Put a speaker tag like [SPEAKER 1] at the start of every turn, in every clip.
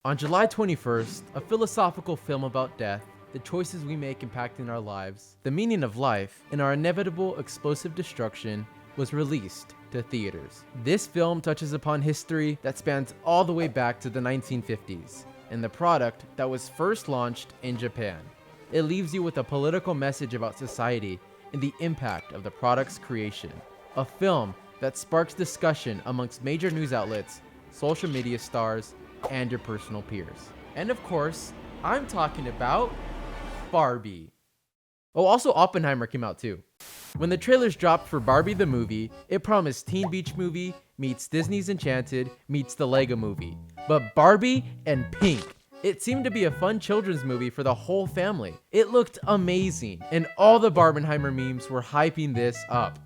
[SPEAKER 1] On July 21st, a philosophical film about death, the choices we make impacting our lives, the meaning of life, and our inevitable explosive destruction was released to theaters. This film touches upon history that spans all the way back to the 1950s, and the product that was first launched in Japan. It leaves you with a political message about society and the impact of the product's creation. A film that sparks discussion amongst major news outlets, social media stars, and your personal peers. And of course, I'm talking about Barbie. Oh, also Oppenheimer came out too. When the trailers dropped for Barbie the Movie, it promised Teen Beach Movie meets Disney's Enchanted meets the Lego Movie. But Barbie and pink. It seemed to be a fun children's movie for the whole family. It looked amazing, and all the Barbenheimer memes were hyping this up.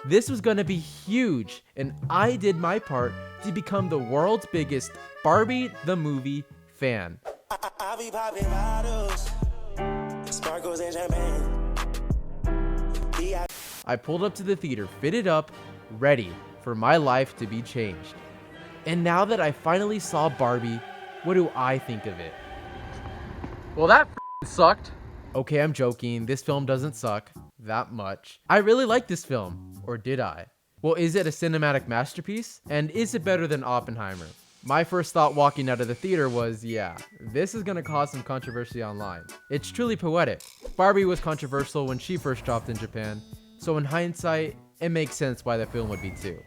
[SPEAKER 1] This was gonna be huge, and I did my part to become the world's biggest Barbie the Movie fan.
[SPEAKER 2] I be popping bottles, sparkles and champagne.
[SPEAKER 1] I pulled up to the theater, fitted up, ready for my life to be changed. And now that I finally saw Barbie, what do I think of it?
[SPEAKER 3] Well, that sucked.
[SPEAKER 1] Okay, I'm joking. This film doesn't suck that much. I really like this film. Or did I? Well, is it a cinematic masterpiece? And is it better than Oppenheimer? My first thought walking out of the theater was, yeah, this is gonna cause some controversy online. It's truly poetic. Barbie was controversial when she first dropped in Japan, so in hindsight, it makes sense why the film would be too.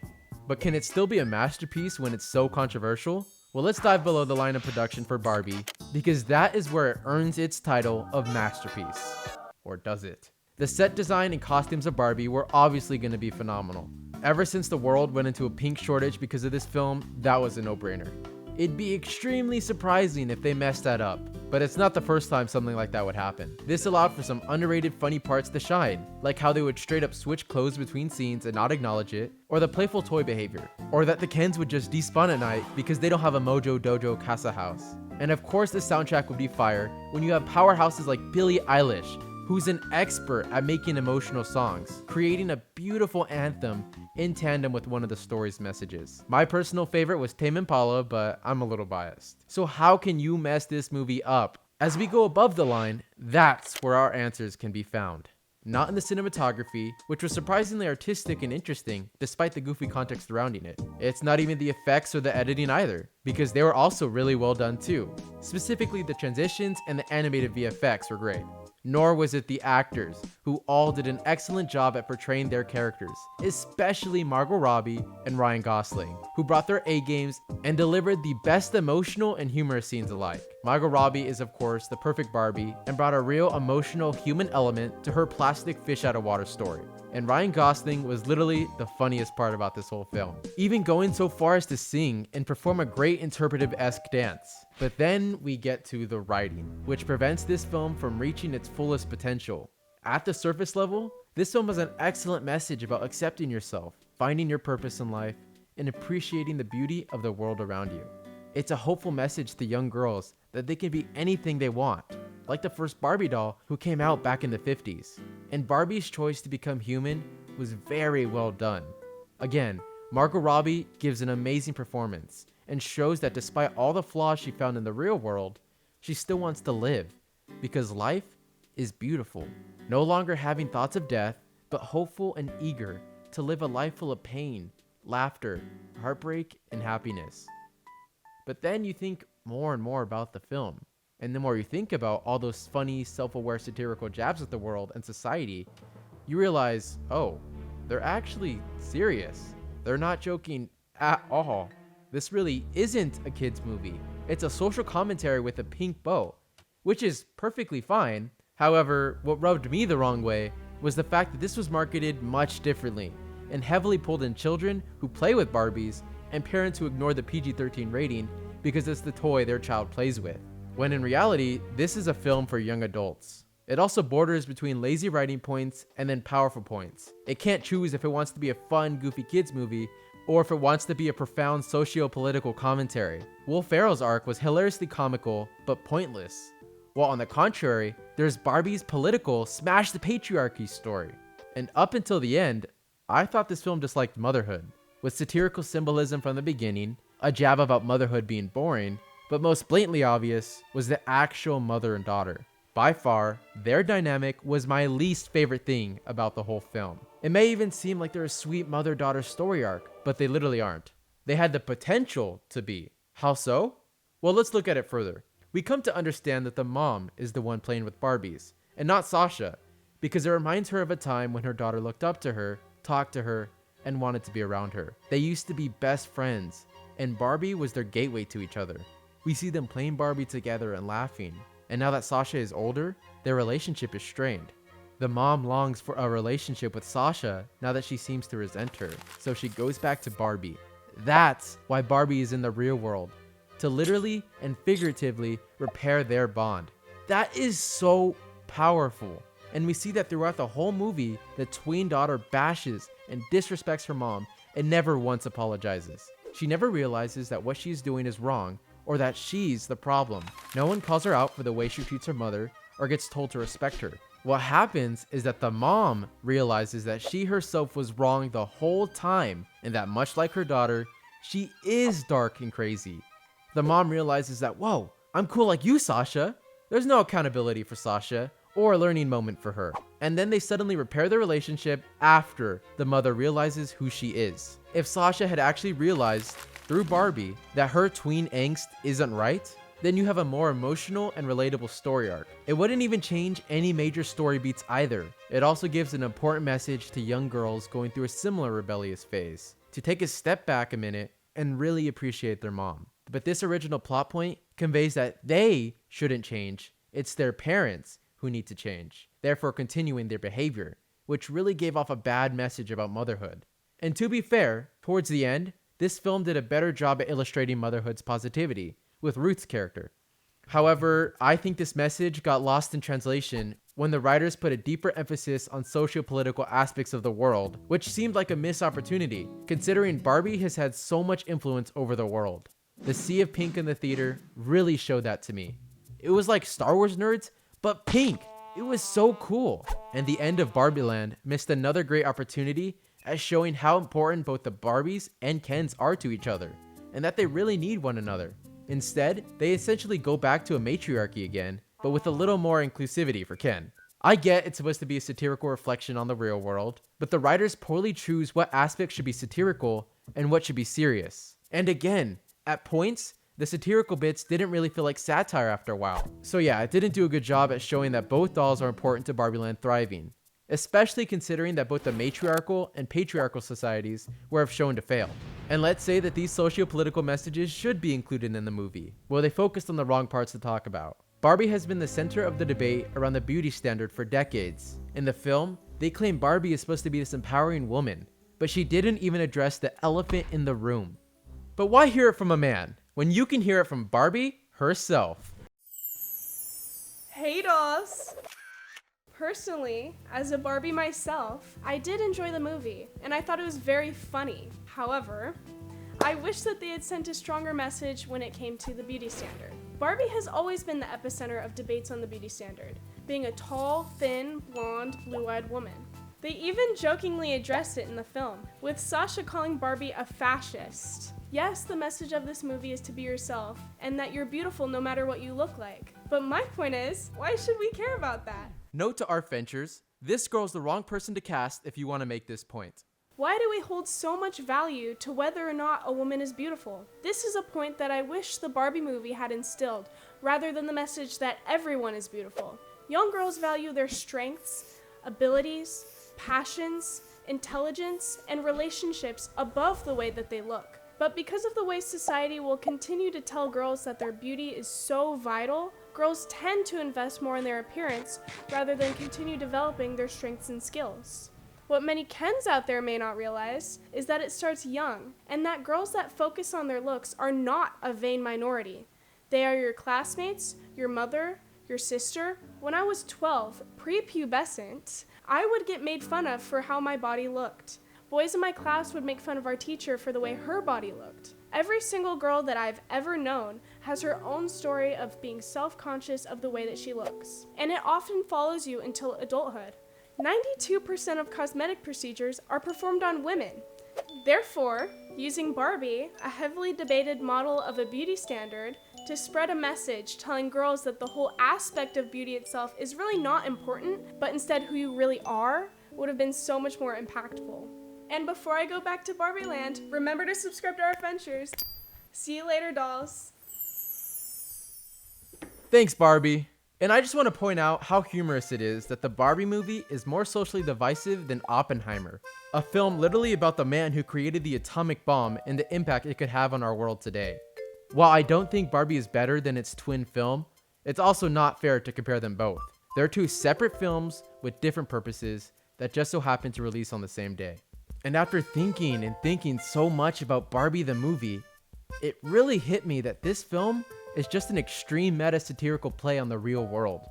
[SPEAKER 1] But can it still be a masterpiece when it's so controversial? Well, let's dive below the line of production for Barbie, because that is where it earns its title of masterpiece. Or does it? The set design and costumes of Barbie were obviously going to be phenomenal. Ever since the world went into a pink shortage because of this film, that was a no-brainer. It'd be extremely surprising if they messed that up, but it's not the first time something like that would happen. This allowed for some underrated funny parts to shine, like how they would straight up switch clothes between scenes and not acknowledge it, or the playful toy behavior, or that the Kens would just despawn at night because they don't have a Mojo Dojo Casa house. And of course the soundtrack would be fire when you have powerhouses like Billie Eilish, who's an expert at making emotional songs, creating a beautiful anthem in tandem with one of the story's messages. My personal favorite was Tame Impala, but I'm a little biased. So how can you mess this movie up? As we go above the line, that's where our answers can be found. Not in the cinematography, which was surprisingly artistic and interesting despite the goofy context surrounding it. It's not even the effects or the editing either, because they were also really well done too. Specifically, the transitions and the animated VFX were great. Nor was it the actors, who all did an excellent job at portraying their characters, especially Margot Robbie and Ryan Gosling, who brought their A-games and delivered the best emotional and humorous scenes alike. Margot Robbie is of course the perfect Barbie and brought a real emotional human element to her plastic fish out of water story. And Ryan Gosling was literally the funniest part about this whole film, even going so far as to sing and perform a great interpretive-esque dance. But then we get to the writing, which prevents this film from reaching its fullest potential. At the surface level, this film has an excellent message about accepting yourself, finding your purpose in life, and appreciating the beauty of the world around you. It's a hopeful message to young girls that they can be anything they want, like the first Barbie doll who came out back in the 50s. And Barbie's choice to become human was very well done. Again, Margot Robbie gives an amazing performance and shows that despite all the flaws she found in the real world, she still wants to live, because life is beautiful. No longer having thoughts of death, but hopeful and eager to live a life full of pain, laughter, heartbreak, and happiness. But then you think more and more about the film. And the more you think about all those funny, self-aware satirical jabs at the world and society, you realize, oh, they're actually serious. They're not joking at all. This really isn't a kid's movie. It's a social commentary with a pink bow, which is perfectly fine. However, what rubbed me the wrong way was the fact that this was marketed much differently and heavily pulled in children who play with Barbies and parents who ignore the PG-13 rating because it's the toy their child plays with. When in reality, this is a film for young adults. It also borders between lazy writing points and then powerful points. It can't choose if it wants to be a fun, goofy kids movie or if it wants to be a profound socio-political commentary. Will Ferrell's arc was hilariously comical, but pointless. While on the contrary, there's Barbie's political smash the patriarchy story. And up until the end, I thought this film disliked motherhood, with satirical symbolism from the beginning, a jab about motherhood being boring, But most blatantly obvious was the actual mother and daughter. By far, their dynamic was my least favorite thing about the whole film. It may even seem like they're a sweet mother-daughter story arc, but they literally aren't. They had the potential to be. How so? Well, let's look at it further. We come to understand that the mom is the one playing with Barbies, and not Sasha, because it reminds her of a time when her daughter looked up to her, talked to her, and wanted to be around her. They used to be best friends, and Barbie was their gateway to each other. We see them playing Barbie together and laughing, and now that Sasha is older, their relationship is strained. The mom longs for a relationship with Sasha now that she seems to resent her, so she goes back to Barbie. That's why Barbie is in the real world, to literally and figuratively repair their bond. That is so powerful. And we see that throughout the whole movie, the tween daughter bashes and disrespects her mom and never once apologizes. She never realizes that what she's doing is wrong or that she's the problem. No one calls her out for the way she treats her mother or gets told to respect her. What happens is that the mom realizes that she herself was wrong the whole time and that much like her daughter, she is dark and crazy. The mom realizes that, whoa, I'm cool like you, Sasha. There's no accountability for Sasha or a learning moment for her. And then they suddenly repair their relationship after the mother realizes who she is. If Sasha had actually realized through Barbie that her tween angst isn't right, then you have a more emotional and relatable story arc. It wouldn't even change any major story beats either. It also gives an important message to young girls going through a similar rebellious phase, to take a step back a minute and really appreciate their mom. But this original plot point conveys that they shouldn't change. It's their parents who need to change, therefore continuing their behavior, which really gave off a bad message about motherhood. And to be fair, towards the end, this film did a better job at illustrating motherhood's positivity with Ruth's character. However, I think this message got lost in translation when the writers put a deeper emphasis on socio-political aspects of the world, which seemed like a missed opportunity, considering Barbie has had so much influence over the world. The sea of pink in the theater really showed that to me. It was like Star Wars nerds, but pink. It was so cool. And the end of Barbie Land missed another great opportunity as showing how important both the Barbies and Kens are to each other, and that they really need one another. Instead, they essentially go back to a matriarchy again, but with a little more inclusivity for Ken. I get it's supposed to be a satirical reflection on the real world, but the writers poorly choose what aspects should be satirical and what should be serious. And again, at points, the satirical bits didn't really feel like satire after a while. So yeah, it didn't do a good job at showing that both dolls are important to Barbie Land thriving, especially considering that both the matriarchal and patriarchal societies were shown to fail. And let's say that these socio-political messages should be included in the movie. Well, they focused on the wrong parts to talk about. Barbie has been the center of the debate around the beauty standard for decades. In the film, they claim Barbie is supposed to be this empowering woman, but she didn't even address the elephant in the room. But why hear it from a man when you can hear it from Barbie herself?
[SPEAKER 4] Hey dolls! Personally, as a Barbie myself, I did enjoy the movie, and I thought it was very funny. However, I wish that they had sent a stronger message when it came to the beauty standard. Barbie has always been the epicenter of debates on the beauty standard, being a tall, thin, blonde, blue-eyed woman. They even jokingly addressed it in the film, with Sasha calling Barbie a fascist. Yes, the message of this movie is to be yourself, and that you're beautiful no matter what you look like. But my point is, why should we care about that?
[SPEAKER 1] Note to our ventures, this girl's the wrong person to cast if you want to make this point.
[SPEAKER 4] Why do we hold so much value to whether or not a woman is beautiful? This is a point that I wish the Barbie movie had instilled, rather than the message that everyone is beautiful. Young girls value their strengths, abilities, passions, intelligence, and relationships above the way that they look. But because of the way society will continue to tell girls that their beauty is so vital, girls tend to invest more in their appearance rather than continue developing their strengths and skills. What many Kens out there may not realize is that it starts young, and that girls that focus on their looks are not a vain minority. They are your classmates, your mother, your sister. When I was 12, prepubescent, I would get made fun of for how my body looked. Boys in my class would make fun of our teacher for the way her body looked. Every single girl that I've ever known has her own story of being self-conscious of the way that she looks, and it often follows you until adulthood. 92% of cosmetic procedures are performed on women. Therefore, using Barbie, a heavily debated model of a beauty standard, To spread a message telling girls that the whole aspect of beauty itself is really not important, but instead who you really are, would have been so much more impactful. And before I go back to Barbie Land, remember to subscribe to our adventures. See you later, dolls.
[SPEAKER 1] Thanks, Barbie. And I just want to point out how humorous it is that the Barbie movie is more socially divisive than Oppenheimer, a film literally about the man who created the atomic bomb and the impact it could have on our world today. While I don't think Barbie is better than its twin film, it's also not fair to compare them both. They're two separate films with different purposes that just so happen to release on the same day. And after thinking so much about Barbie the movie, it really hit me that this film is just an extreme meta-satirical play on the real world,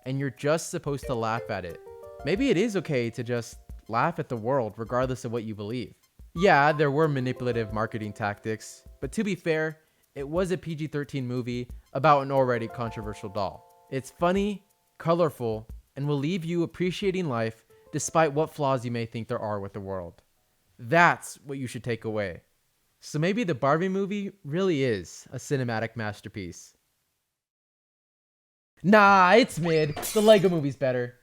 [SPEAKER 1] and you're just supposed to laugh at it. Maybe it is okay to just laugh at the world regardless of what you believe. Yeah, there were manipulative marketing tactics, but to be fair, it was a PG-13 movie about an already controversial doll. It's funny, colorful, and will leave you appreciating life despite what flaws you may think there are with the world. That's what you should take away. So maybe the Barbie movie really is a cinematic masterpiece. Nah, it's mid. The Lego movie's better.